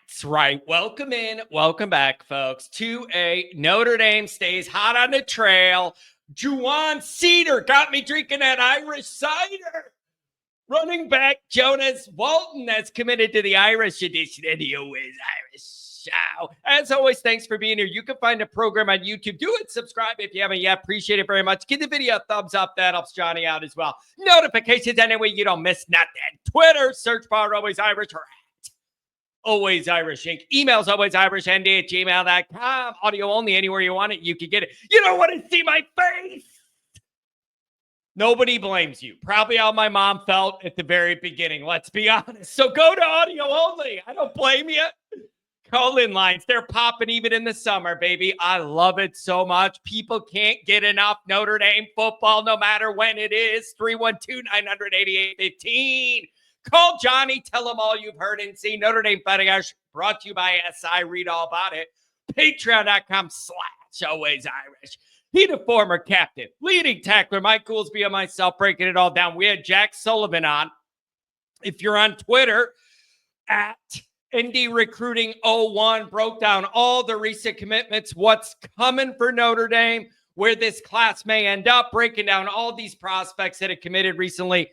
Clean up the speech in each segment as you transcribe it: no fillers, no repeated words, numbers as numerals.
That's right. Welcome in. Welcome back, folks, to a Notre Dame stays hot on the trail. Juwan Cedar got me drinking that Irish cider. Running back Jonaz Walton has committed to the Irish edition, and he always Irish. As always, thanks for being here. You can find the program on YouTube. Do it. Subscribe if you haven't yet. Appreciate it very much. Give the video a thumbs up. That helps Johnny out as well. Notifications anyway you don't miss nothing. Twitter, search bar Always Irish or at Always Irish Inc. Emails alwaysIrishND@gmail.com. Audio only anywhere you want it. You can get it. You don't want to see my face. Nobody blames you. Probably how my mom felt at the very beginning. Let's be honest. So go to audio only. I don't blame you. Call-in lines, they're popping even in the summer, baby. I love it so much. People can't get enough Notre Dame football no matter when it is. 312-900-8815. Call Johnny. Tell him all you've heard and seen. Notre Dame Fighting Irish brought to you by SI. Read all about it. Patreon.com/Always Irish. He the former captain, leading tackler, Mike Goolsby and myself breaking it all down. We had Jack Sullivan on. If you're on Twitter, at ND Recruiting 01, broke down all the recent commitments, what's coming for Notre Dame, where this class may end up, breaking down all these prospects that have committed recently.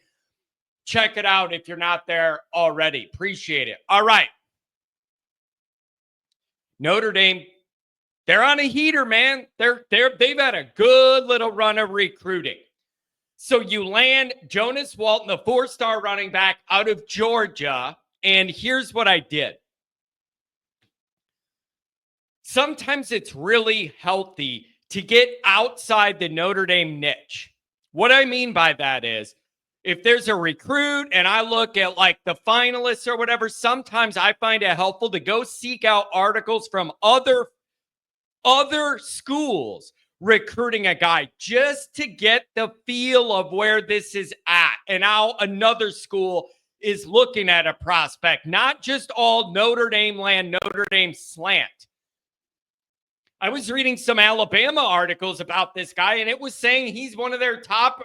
Check it out if you're not there already. Appreciate it. All right. Notre Dame, they're on a heater, man. They've had a good little run of recruiting. So you land Jonaz Walton, the 4-star running back out of Georgia. And here's what I did. Sometimes it's really healthy to get outside the Notre Dame niche. What I mean by that is, if there's a recruit and I look at like the finalists or whatever, sometimes I find it helpful to go seek out articles from other schools recruiting a guy just to get the feel of where this is at and how another school is looking at a prospect, not just all Notre Dame land, Notre Dame slant. I was reading some Alabama articles about this guy, and it was saying he's one of their top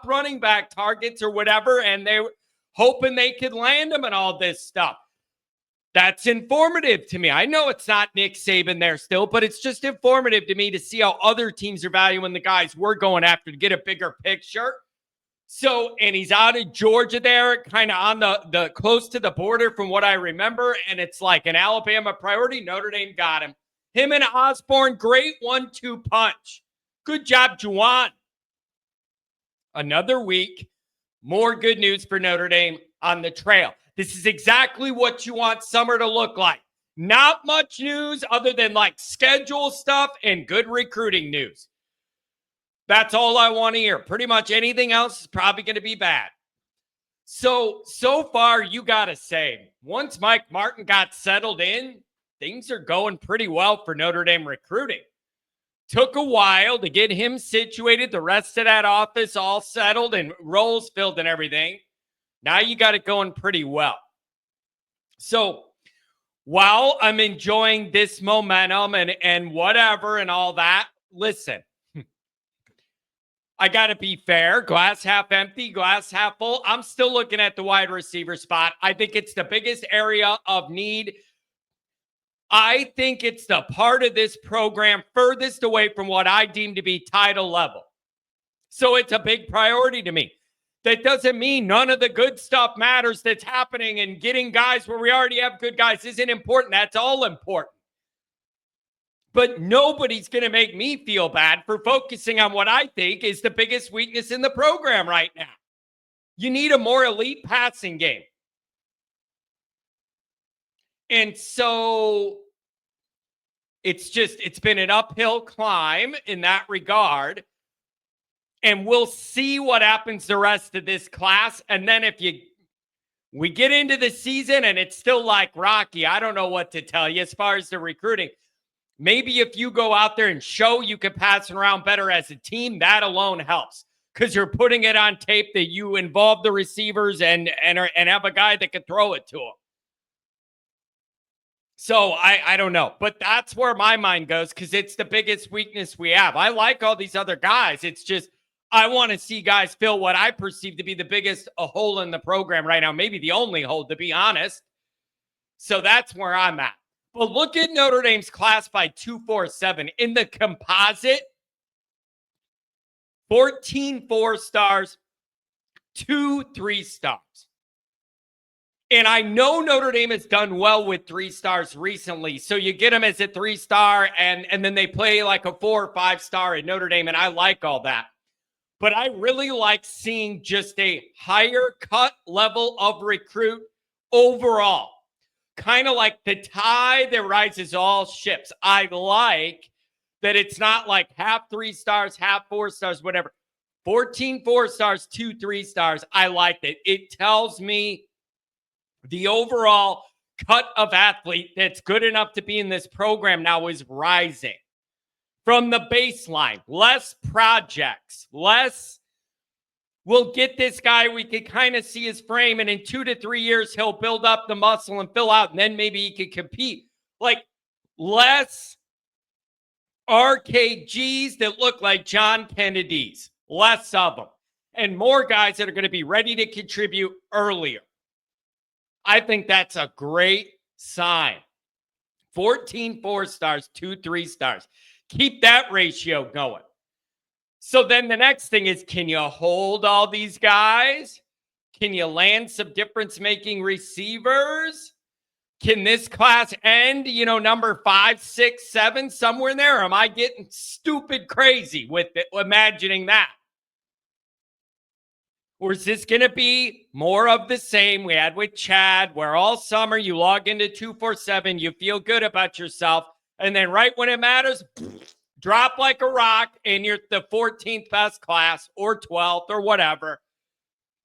running back targets or whatever, and they were hoping they could land him and all this stuff. That's informative to me. I know it's not Nick Saban there still, but it's just informative to me to see how other teams are valuing the guys we're going after to get a bigger picture. So, and he's out of Georgia there, kind of on the close to the border from what I remember, and it's like an Alabama priority. Notre Dame got him. Him and Osborne, great 1-2 punch. Good job, Juwan. Another week, more good news for Notre Dame on the trail. This is exactly what you want summer to look like. Not much news other than like schedule stuff and good recruiting news. That's all I want to hear. Pretty much anything else is probably going to be bad. So far, you got to say, once Mike Martin got settled in, things are going pretty well for Notre Dame recruiting. Took a while to get him situated, the rest of that office all settled and roles filled and everything. Now you got it going pretty well. So while I'm enjoying this momentum and whatever and all that, listen, I got to be fair. Glass half empty, glass half full. I'm still looking at the wide receiver spot. I think it's the biggest area of need. I think it's the part of this program furthest away from what I deem to be title level. So it's a big priority to me. That doesn't mean none of the good stuff matters that's happening and getting guys where we already have good guys isn't important. That's all important. But nobody's going to make me feel bad for focusing on what I think is the biggest weakness in the program right now. You need a more elite passing game. And so it's been an uphill climb in that regard. And we'll see what happens the rest of this class. And then we get into the season and it's still like Rocky, I don't know what to tell you as far as the recruiting. Maybe if you go out there and show you can pass it around better as a team, that alone helps. Because you're putting it on tape that you involve the receivers and have a guy that can throw it to them. So I don't know. But that's where my mind goes because it's the biggest weakness we have. I like all these other guys. It's just I want to see guys fill what I perceive to be the biggest hole in the program right now, maybe the only hole, to be honest. So that's where I'm at. But look at Notre Dame's class by 247. In the composite, 14 4-stars, 2 3-stars. And I know Notre Dame has done well with 3-stars recently. So you get them as a 3-star and then they play like a 4 or 5-star at Notre Dame. And I like all that. But I really like seeing just a higher cut level of recruit overall. Kind of like the tide that rises all ships. I like that it's not like half 3-stars, half 4-stars, whatever. 14 4-stars, 2 3-stars. I like it. It tells me the overall cut of athlete that's good enough to be in this program now is rising. From the baseline, less projects, less, we'll get this guy, we can kind of see his frame, and in 2 to 3 years, he'll build up the muscle and fill out, and then maybe he could compete. Like, less RKGs that look like John Kennedy's, less of them, and more guys that are going to be ready to contribute earlier. I think that's a great sign. 14 4-stars, 2 3-stars. Keep that ratio going. So then the next thing is, can you hold all these guys? Can you land some difference-making receivers? Can this class end, number 5, 6, 7, somewhere in there? Or am I getting stupid crazy with it, imagining that? Or is this going to be more of the same we had with Chad, where all summer you log into 247, you feel good about yourself, and then right when it matters, drop like a rock, and you're the 14th best class or 12th or whatever.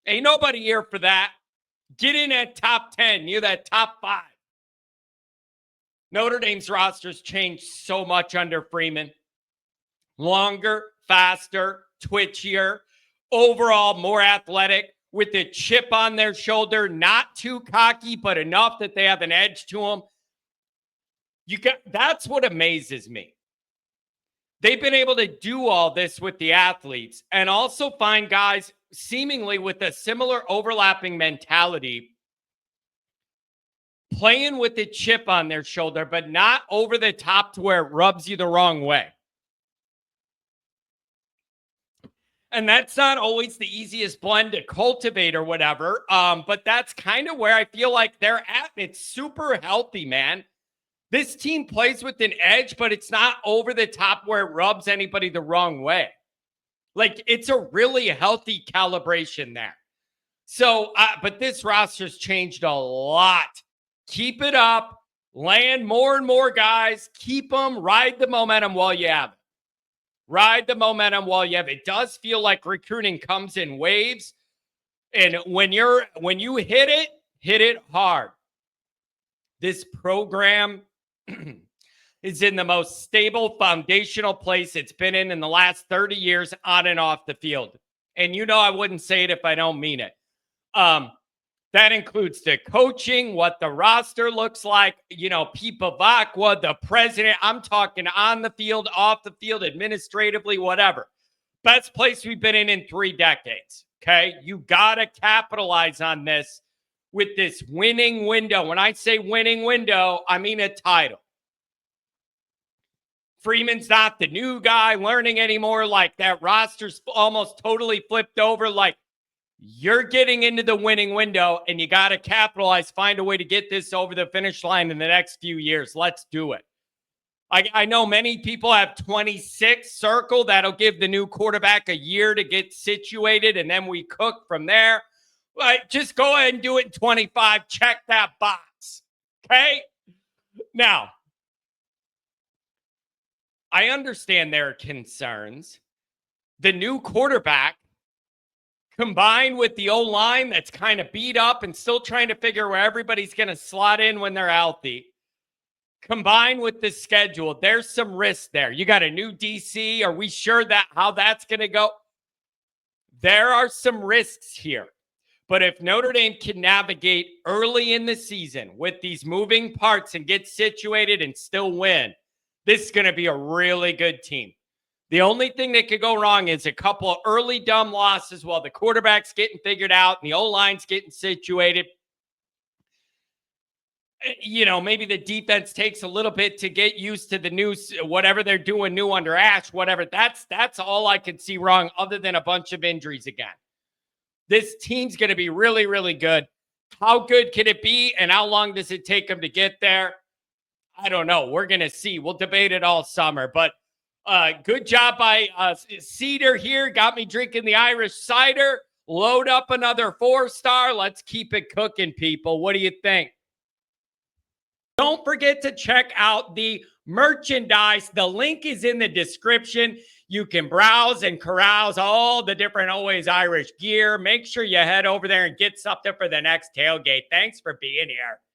Ain't nobody here for that. Get in at top 10. You're that top 5. Notre Dame's roster's changed so much under Freeman. Longer, faster, twitchier, overall more athletic, with a chip on their shoulder, not too cocky, but enough that they have an edge to them. That's what amazes me. They've been able to do all this with the athletes and also find guys seemingly with a similar overlapping mentality, playing with the chip on their shoulder, but not over the top to where it rubs you the wrong way. And that's not always the easiest blend to cultivate or whatever, but that's kind of where I feel like they're at. It's super healthy, man. This team plays with an edge, but it's not over the top where it rubs anybody the wrong way. Like, it's a really healthy calibration there. So, but this roster's changed a lot. Keep it up. Land more and more guys. Keep them. Ride the momentum while you have it. Ride the momentum while you have it. It does feel like recruiting comes in waves. And when you hit it hard. This program is in the most stable foundational place it's been in the last 30 years on and off the field. And I wouldn't say it if I don't mean it. That includes the coaching, what the roster looks like, Pipa Vacqua, the president. I'm talking on the field, off the field, administratively, whatever. Best place we've been in 3 decades, okay? You got to capitalize on this with this winning window. When I say winning window, I mean a title. Freeman's not the new guy learning anymore. Like, that roster's almost totally flipped over. Like, you're getting into the winning window, and you got to capitalize, find a way to get this over the finish line in the next few years. Let's do it. I know many people have 26 circle. That'll give the new quarterback a year to get situated, and then we cook from there. Just go ahead and do it in 25. Check that box. Okay? Now, I understand their concerns. The new quarterback, combined with the O-line that's kind of beat up and still trying to figure where everybody's going to slot in when they're healthy, combined with the schedule, there's some risk there. You got a new DC. Are we sure that how that's going to go? There are some risks here. But if Notre Dame can navigate early in the season with these moving parts and get situated and still win, this is going to be a really good team. The only thing that could go wrong is a couple of early dumb losses while the quarterback's getting figured out and the O-line's getting situated. Maybe the defense takes a little bit to get used to the new, whatever they're doing new under Ash, whatever. That's all I could see wrong, other than a bunch of injuries again. This team's going to be really, really good. How good can it be, and how long does it take them to get there? I don't know. We're going to see. We'll debate it all summer. But good job by Cedar here. Got me drinking the Irish cider. Load up another 4-star. Let's keep it cooking, people. What do you think? Don't forget to check out the merchandise. The link is in the description. You can browse and carouse all the different Always Irish gear. Make sure you head over there and get something for the next tailgate. Thanks for being here.